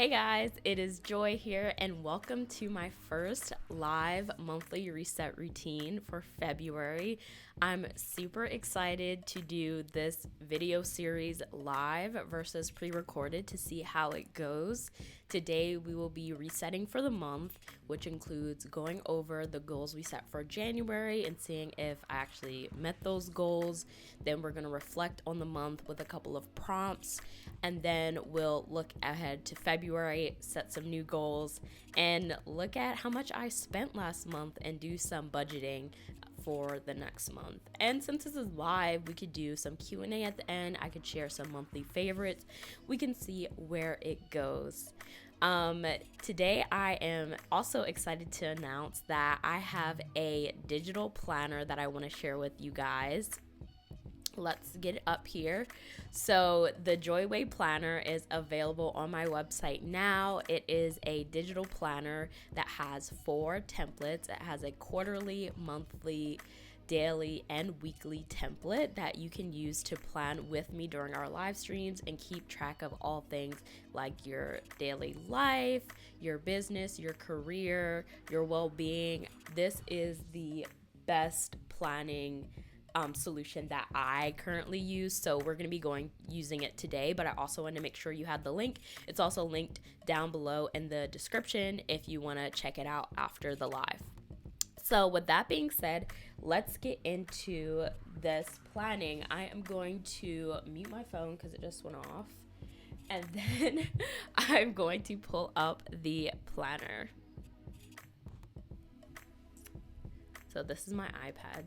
Hey guys, it is Joy here, and welcome to my first live monthly reset routine for February. I'm super excited to do this video series live versus pre-recorded to see how it goes. Today we will be resetting for the month, which includes going over the goals we set for January and seeing if I actually met those goals. Then we're going to reflect on the month with a couple of prompts, and then we'll look ahead to February, set some new goals, and look at how much I spent last month and do some budgeting for the next month. And since this is live, we could do some Q&A at the end. I could share some monthly favorites. We can see where it goes. Today I am also excited to announce that I have a digital planner that I want to share with you guys. Let's get it up here. So the Joyway planner is available on my website now. It is a digital planner that has 4 templates. It has a quarterly, monthly, daily, and weekly template that you can use to plan with me during our live streams and keep track of all things like your daily life, your business, your career, your well-being. This is the best planning solution that I currently use, so we're going to be using it today, but I also want to make sure you have the link. It's also linked down below in the description if you want to check it out after the live. So with that being said, let's get into this planning. I am going to mute my phone because it just went off, and then I'm going to pull up the planner. So this is my iPad.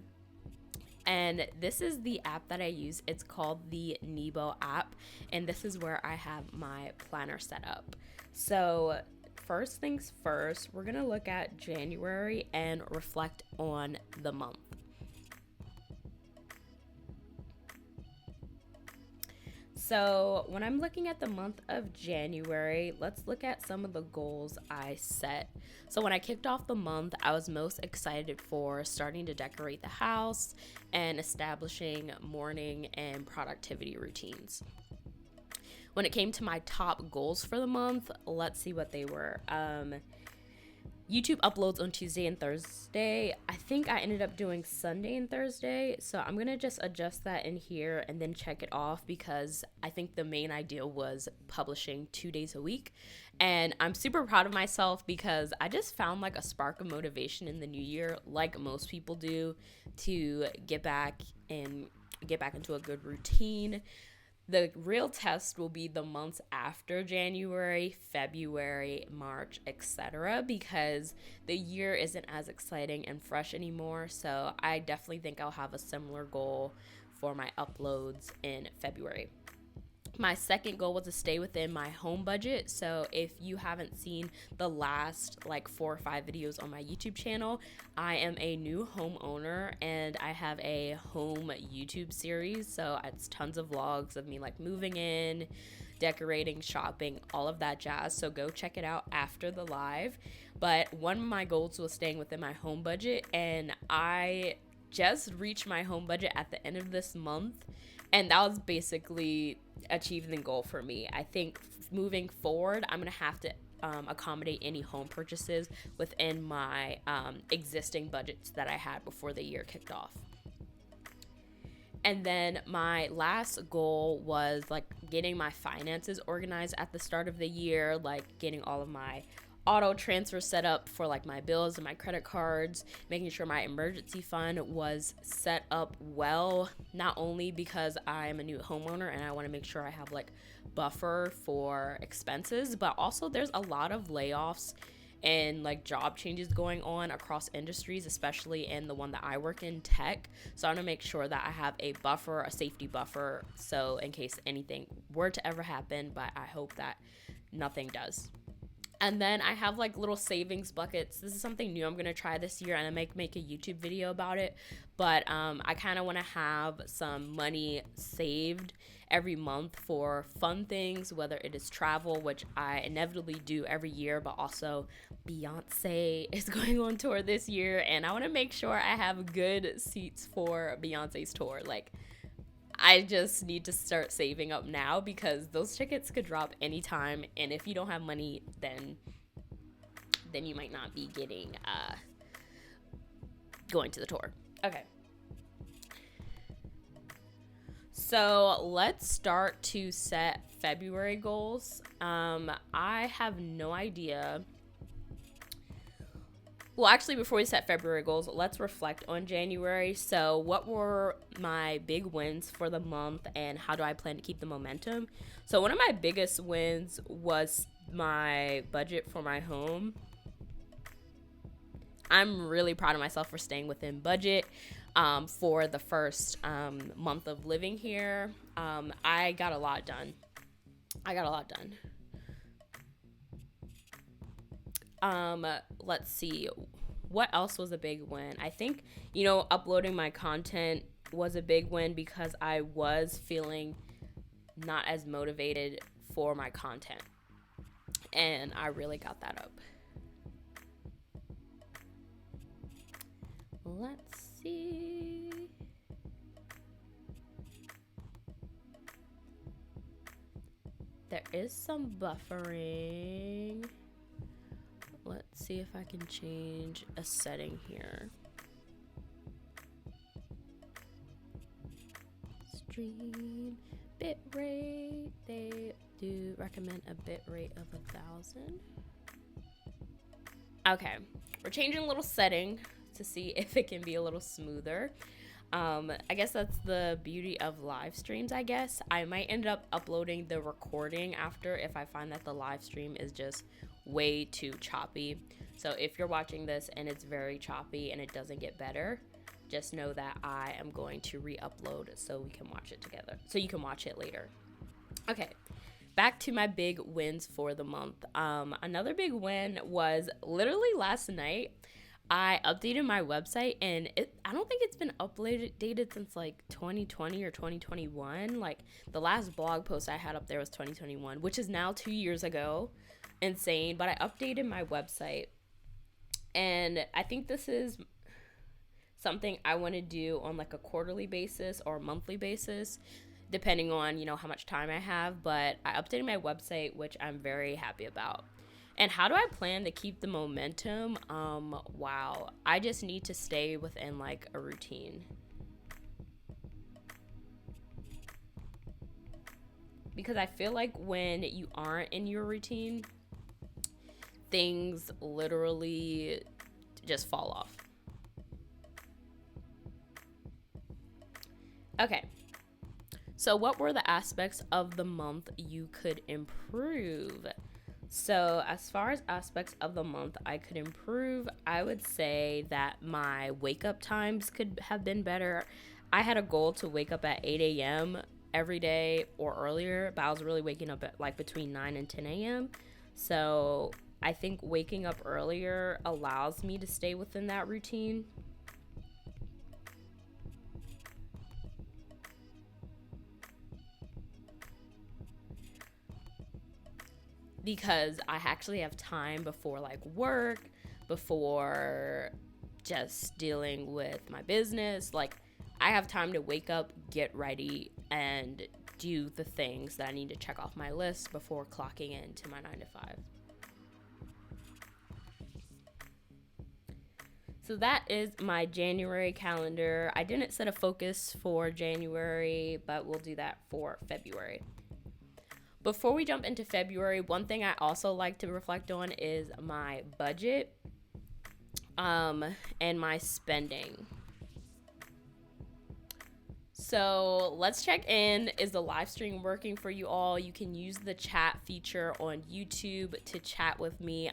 And this is the app that I use. It's called the Nebo app, and this is where I have my planner set up. So first things first, we're gonna look at January and reflect on the month. So when I'm looking at the month of January, let's look at some of the goals I set. So when I kicked off the month, I was most excited for starting to decorate the house and establishing morning and productivity routines. When it came to my top goals for the month, let's see what they were. YouTube uploads on Tuesday and Thursday. I think I ended up doing Sunday and Thursday, so I'm gonna just adjust that in here and then check it off, because I think the main idea was publishing 2 days a week. And I'm super proud of myself because I just found like a spark of motivation in the new year, like most people do, to get back into a good routine. The real test will be the months after January, February, March, etc., because the year isn't as exciting and fresh anymore. So I definitely think I'll have a similar goal for my uploads in February. My second goal was to stay within my home budget. So if you haven't seen the last like 4 or 5 videos on my YouTube channel, I am a new homeowner and I have a home YouTube series. So it's tons of vlogs of me like moving in, decorating, shopping, all of that jazz. So go check it out after the live. But one of my goals was staying within my home budget, and I just reached my home budget at the end of this month. And that was basically achieving the goal for me. I think moving forward, I'm going to have to accommodate any home purchases within my existing budgets that I had before the year kicked off. And then my last goal was like getting my finances organized at the start of the year, like getting all of my auto transfer set up for like my bills and my credit cards, making sure my emergency fund was set up well, not only because I'm a new homeowner and I want to make sure I have like buffer for expenses, but also there's a lot of layoffs and like job changes going on across industries, especially in the one that I work in, tech. So I want to make sure that I have a buffer, a safety buffer, so in case anything were to ever happen, but I hope that nothing does. And then I have like little savings buckets. This is something new I'm going to try this year, and I might make a YouTube video about it. But I kind of want to have some money saved every month for fun things, whether it is travel, which I inevitably do every year, but also Beyonce is going on tour this year, and I want to make sure I have good seats for Beyonce's tour. Like, I just need to start saving up now because those tickets could drop anytime, and if you don't have money, then you might not be getting going to the tour. Okay. So let's start to set February goals. I have no idea. Well, actually, before we set February goals, let's reflect on January. So what were my big wins for the month, and how do I plan to keep the momentum? So one of my biggest wins was my budget for my home. I'm really proud of myself for staying within budget. For the first month of living here, I got a lot done. Let's see. What else was a big win? I think, uploading my content was a big win because I was feeling not as motivated for my content. And I really got that up. Let's see. There is some buffering. Let's see if I can change a setting here. Stream bitrate. They do recommend a bitrate of 1,000. Okay, we're changing a little setting to see if it can be a little smoother. I guess that's the beauty of live streams, I guess. I might end up uploading the recording after if I find that the live stream is just way too choppy. So if you're watching this and it's very choppy and it doesn't get better, just know that I am going to re-upload so we can watch it together. So you can watch it later. Okay, back to my big wins for the month. Another big win was literally last night. I updated my website, and I don't think it's been updated since like 2020 or 2021. Like the last blog post I had up there was 2021, which is now 2 years ago. Insane. But I updated my website, and I think this is something I want to do on like a quarterly basis or monthly basis, depending on, how much time I have. But I updated my website, which I'm very happy about. And how do I plan to keep the momentum? Wow. I just need to stay within like a routine. Because I feel like when you aren't in your routine, things literally just fall off. Okay. So what were the aspects of the month you could improve? So as far as aspects of the month I could improve, I would say that my wake up times could have been better. I had a goal to wake up at 8 a.m. every day or earlier, but I was really waking up at like between 9 and 10 a.m. So I think waking up earlier allows me to stay within that routine. Because I actually have time before like work, before just dealing with my business. Like I have time to wake up, get ready, and do the things that I need to check off my list before clocking into my 9 to 5. So that is my January calendar. I didn't set a focus for January, but we'll do that for February. Before we jump into February, one thing I also like to reflect on is my budget and my spending. So let's check in. Is the live stream working for you all? You can use the chat feature on YouTube to chat with me.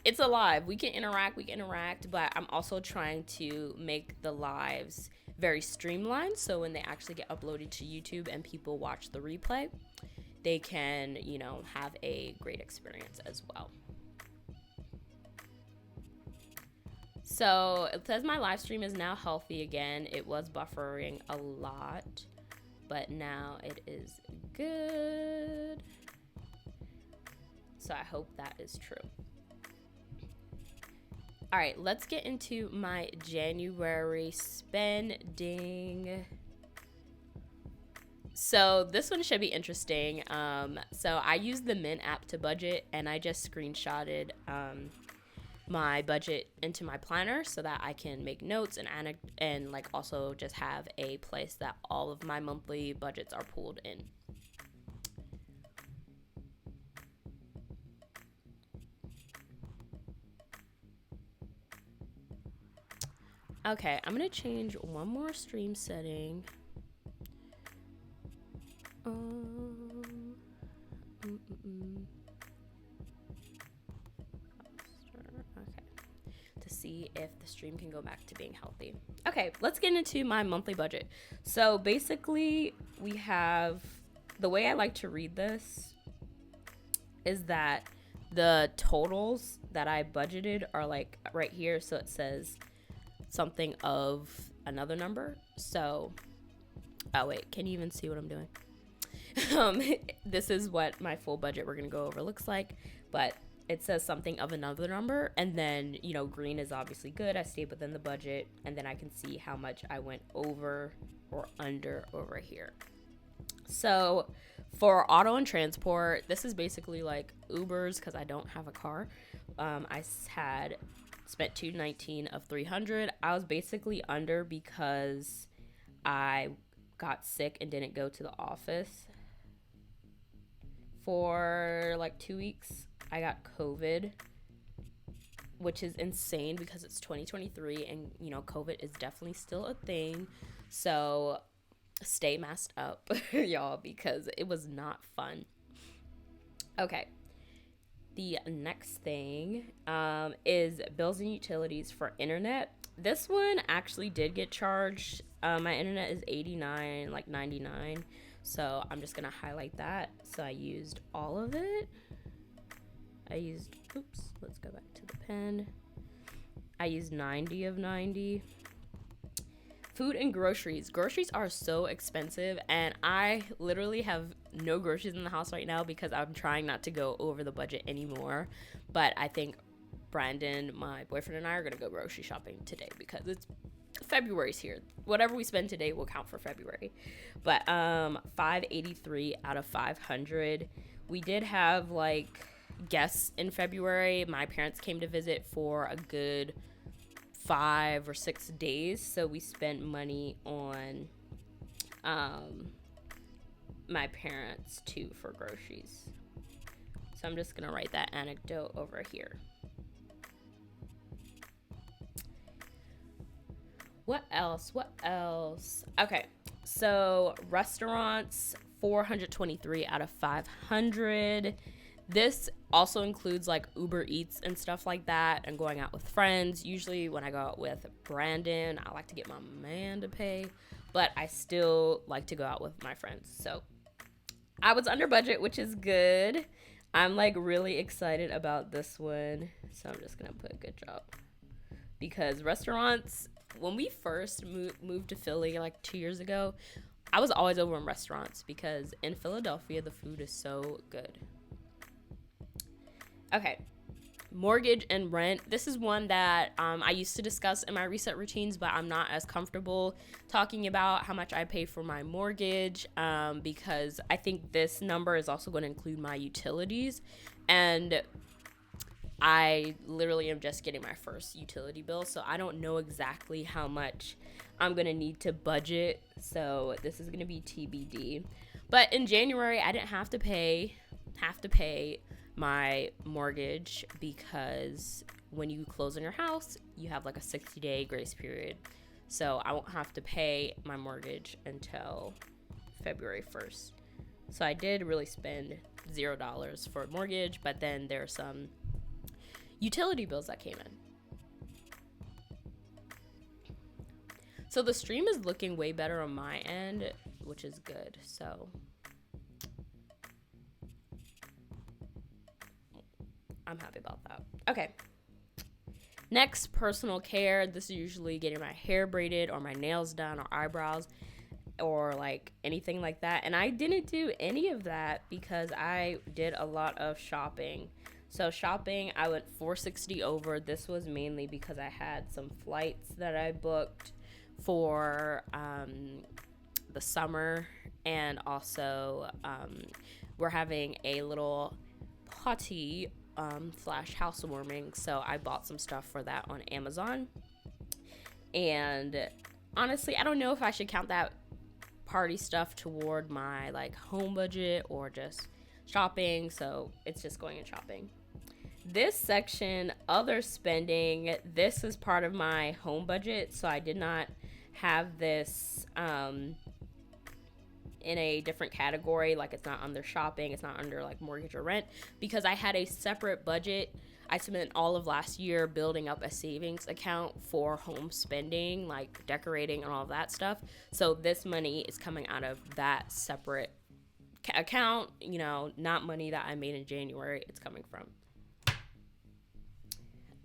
It's a live. We can interact, but I'm also trying to make the lives very streamlined, so when they actually get uploaded to YouTube and people watch the replay, they can, have a great experience as well. So it says my live stream is now healthy again. It was buffering a lot, but now it is good. So I hope that is true. All right, let's get into my January spending. So this one should be interesting. So I used the Mint app to budget, and I just screenshotted my budget into my planner so that I can make notes and like also just have a place that all of my monthly budgets are pulled in. Okay, I'm gonna change one more stream setting. To see if the stream can go back to being healthy. Okay, let's get into my monthly budget. So basically, we have, the way I like to read this is that the totals that I budgeted are like right here. So it says something of another number. So, oh wait, can you even see what I'm doing? This is what my full budget we're gonna go over looks like, but it says something of another number, and then, you know, green is obviously good, I stayed within the budget, and then I can see how much I went over or under over here. So for auto and transport, this is basically like Ubers because I don't have a car. I had spent $219 of $300. I was basically under because I got sick and didn't go to the office for like 2 weeks. I got COVID, which is insane because it's 2023 and, you know, COVID is definitely still a thing. So stay masked up, y'all, because it was not fun. Okay. The next thing is bills and utilities for internet. This one actually did get charged. My internet is $89.99. So I'm just going to highlight that. So I used all of it. Let's go back to the pen. I used 90 of 90. Food and groceries. Groceries are so expensive, and I literally have no groceries in the house right now because I'm trying not to go over the budget anymore. But I think Brandon, my boyfriend, and I are going to go grocery shopping today because it's February's here. Whatever we spend today will count for February. But 583 out of 500. We did have like guests in February. My parents came to visit for a good 5 or 6 days, so we spent money on my parents too for groceries. So I'm just gonna write that anecdote over here. What else? Okay, so restaurants, 423 out of 500. This also includes like Uber Eats and stuff like that and going out with friends. Usually when I go out with Brandon, I like to get my man to pay, but I still like to go out with my friends. So I was under budget, which is good. I'm like really excited about this one. So I'm just going to put good job. Because restaurants, when we first moved to Philly like 2 years ago, I was always over in restaurants because in Philadelphia, the food is so good. Okay, mortgage and rent. This is one that I used to discuss in my reset routines, but I'm not as comfortable talking about how much I pay for my mortgage because I think this number is also going to include my utilities. And I literally am just getting my first utility bill, so I don't know exactly how much I'm going to need to budget. So this is going to be TBD. But in January, I didn't have to pay my mortgage because when you close on your house, you have like a 60-day grace period. So I won't have to pay my mortgage until February 1st. So I did really spend $0 for a mortgage, but then there are some utility bills that came in. So the stream is looking way better on my end, which is good. So I'm happy about that. Okay. Next, personal care. This is usually getting my hair braided or my nails done or eyebrows or like anything like that. And I didn't do any of that because I did a lot of shopping. So shopping, I went $460 over. This was mainly because I had some flights that I booked for the summer, and also we're having a little party slash housewarming, so I bought some stuff for that on Amazon. And honestly, I don't know if I should count that party stuff toward my like home budget or just shopping, so it's just going in shopping. This section, other spending, this is part of my home budget, so I did not have this in a different category. Like, it's not under shopping, it's not under like mortgage or rent, because I had a separate budget. I spent all of last year building up a savings account for home spending, like decorating and all of that stuff. So this money is coming out of that separate account, you know, not money that I made in January. It's coming from.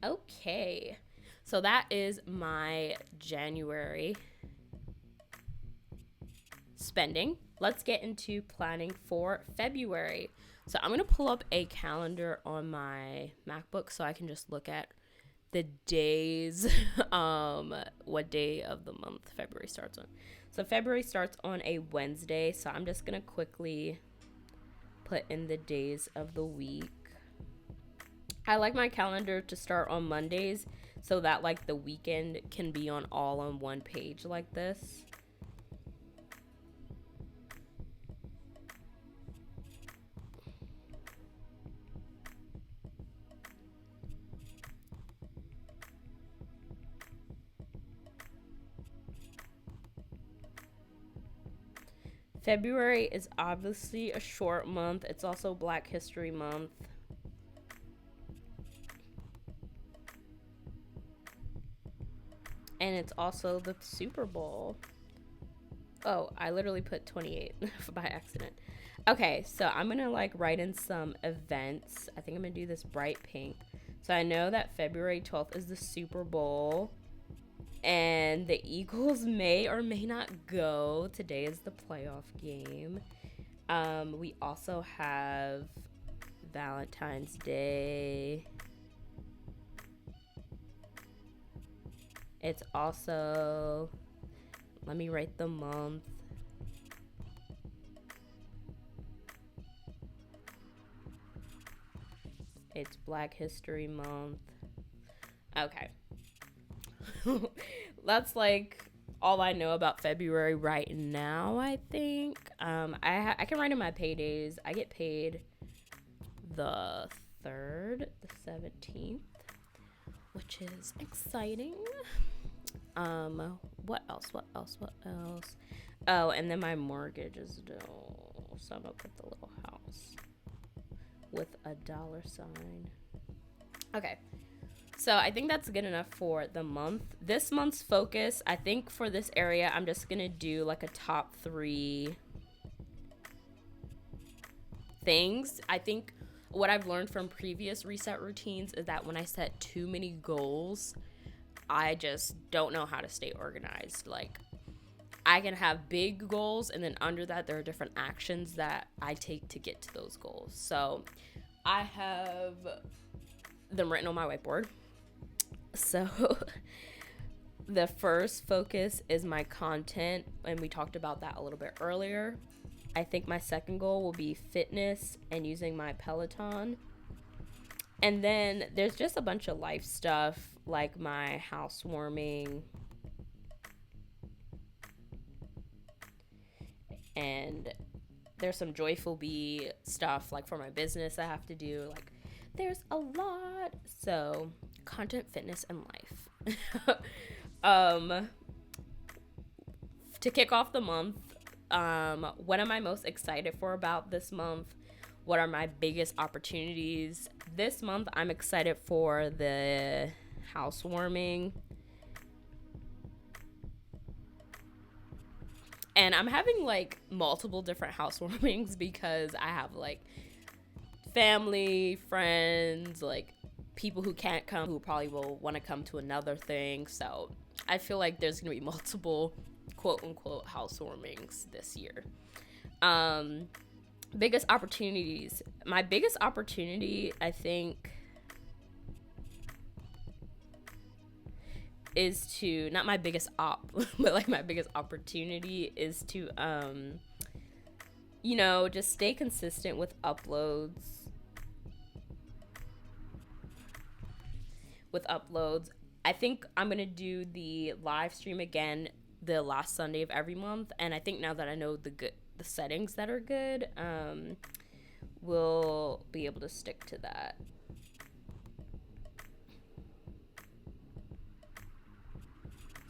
Okay, so that is my January spending. Let's get into planning for February. So I'm going to pull up a calendar on my MacBook so I can just look at the days, what day of the month February starts on. So February starts on a Wednesday, so I'm just going to quickly put in the days of the week. I like my calendar to start on Mondays so that like the weekend can be all on one page like this. February is obviously a short month. It's also Black History Month. And it's also the Super Bowl. Oh, I literally put 28 by accident. Okay, so I'm going to like write in some events. I think I'm going to do this bright pink. So I know that February 12th is the Super Bowl. And the Eagles may or may not go. Today is the playoff game. We also have Valentine's Day. It's also, let me write the month. It's Black History Month. Okay. That's like all I know about February right now, I think. I can write in my paydays. I get paid the 3rd, the 17th, which is exciting. What else? Oh, and then my mortgage is due. So I'm gonna put the little house with a $sign. Okay. So I think that's good enough for the month. This month's focus, I think for this area, I'm just going to do like a top 3 things. I think what I've learned from previous reset routines is that when I set too many goals, I just don't know how to stay organized. Like, I can have big goals, and then under that, there are different actions that I take to get to those goals. So I have them written on my whiteboard. So the first focus is my content, and we talked about that a little bit earlier. I think my second goal will be fitness and using my Peloton. And then there's just a bunch of life stuff like my housewarming and there's some Joyful Bee stuff like for my business I have to do. Like, there's a lot. So content, fitness, and life. To kick off the month, what am I most excited for about this month? What are my biggest opportunities? This month, I'm excited for the housewarming. And I'm having like multiple different housewarmings because I have like family, friends, like people who can't come who probably will want to come to another thing. So I feel like there's going to be multiple quote unquote housewarmings this year. Biggest opportunities. My biggest opportunity, I think, is to, not my biggest op, but like my biggest opportunity is to just stay consistent with uploads. I think I'm going to do the live stream again the last Sunday of every month, and I think now that I know the settings that are good, we'll be able to stick to that.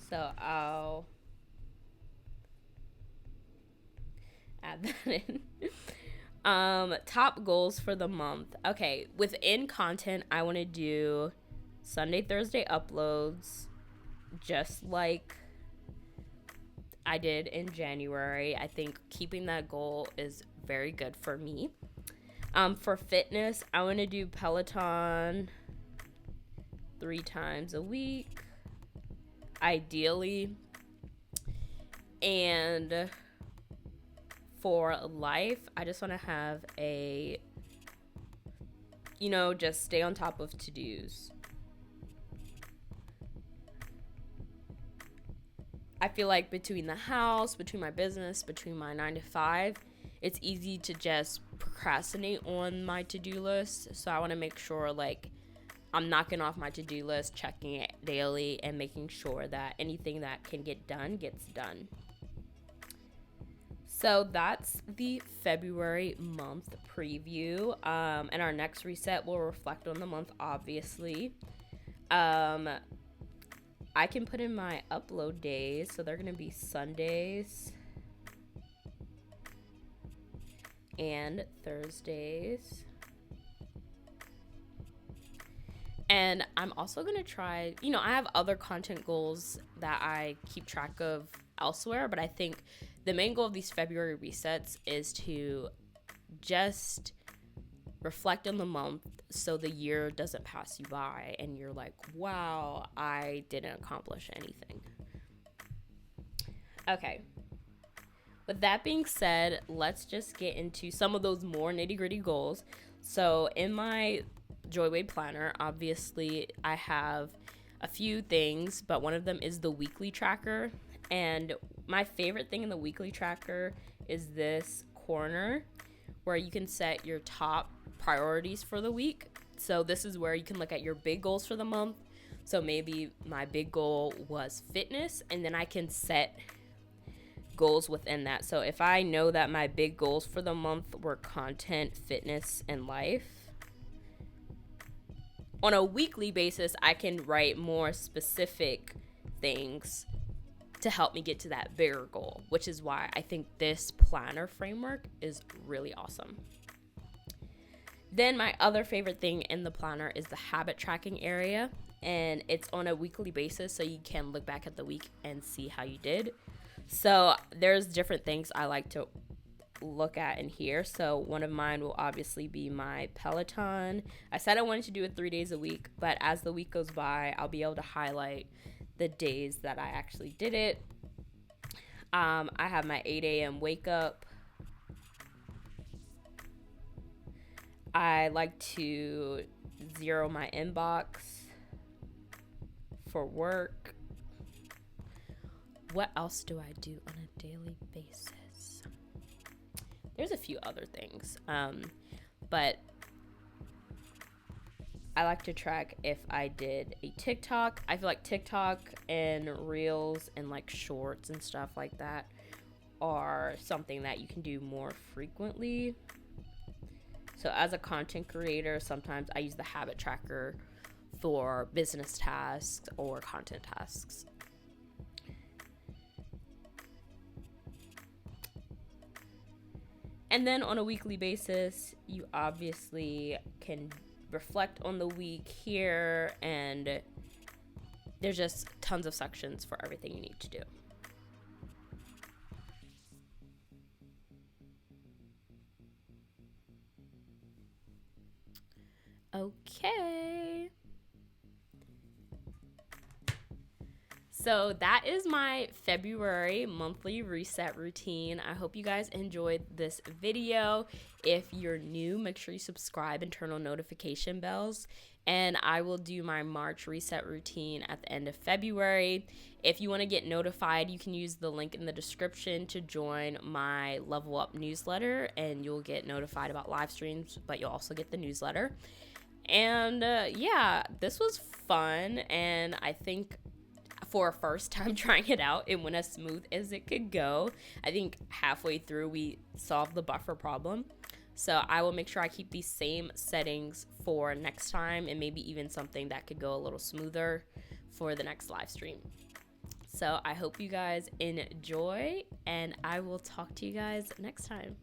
So I'll add that in. Top goals for the month. Okay, within content, I want to do Sunday, Thursday uploads, just like I did in January. I think keeping that goal is very good for me. For fitness, I want to do Peloton 3 times a week, ideally. And for life, I just want to have just stay on top of to-dos. I feel like between the house, between my business, between my 9 to 5, it's easy to just procrastinate on my to-do list. So I want to make sure I'm knocking off my to-do list, checking it daily, and making sure that anything that can get done gets done. So that's the February month preview. And our next reset will reflect on the month, obviously. I can put in my upload days, so they're going to be Sundays and Thursdays. And I'm also going to try, I have other content goals that I keep track of elsewhere, but I think the main goal of these February resets is to just reflect on the month so the year doesn't pass you by and you're like, wow, I didn't accomplish anything. Okay. With that being said, let's just get into some of those more nitty-gritty goals. So in my Joyway planner, obviously I have a few things, but one of them is the weekly tracker. And my favorite thing in the weekly tracker is this corner where you can set your top priorities for the week. So this is where you can look at your big goals for the month. So maybe my big goal was fitness, and then I can set goals within that. So if I know that my big goals for the month were content, fitness, and life, on a weekly basis, I can write more specific things to help me get to that bigger goal, which is why I think this planner framework is really awesome. Then my other favorite thing in the planner is the habit tracking area, and it's on a weekly basis, so you can look back at the week and see how you did. So there's different things I like to look at in here. So one of mine will obviously be my Peloton. I said I wanted to do it 3 days a week, but as the week goes by, I'll be able to highlight the days that I actually did it. I have my 8 a.m. wake up. I like to zero my inbox for work. What else do I do on a daily basis? There's a few other things, but I like to track if I did a TikTok. I feel like TikTok and Reels and shorts and stuff like that are something that you can do more frequently. So as a content creator, sometimes I use the habit tracker for business tasks or content tasks. And then on a weekly basis, you obviously can reflect on the week here, and there's just tons of sections for everything you need to do. Okay. So that is my February monthly reset routine. I hope you guys enjoyed this video. If you're new, make sure you subscribe and turn on notification bells. And I will do my March reset routine at the end of February. If you want to get notified, you can use the link in the description to join my Level Up newsletter, and you'll get notified about live streams, but you'll also get the newsletter. And yeah, this was fun, and I think for a first time trying it out, it went as smooth as it could go. I think halfway through we solved the buffer problem. So I will make sure I keep these same settings for next time, and maybe even something that could go a little smoother for the next live stream. So I hope you guys enjoy, and I will talk to you guys next time.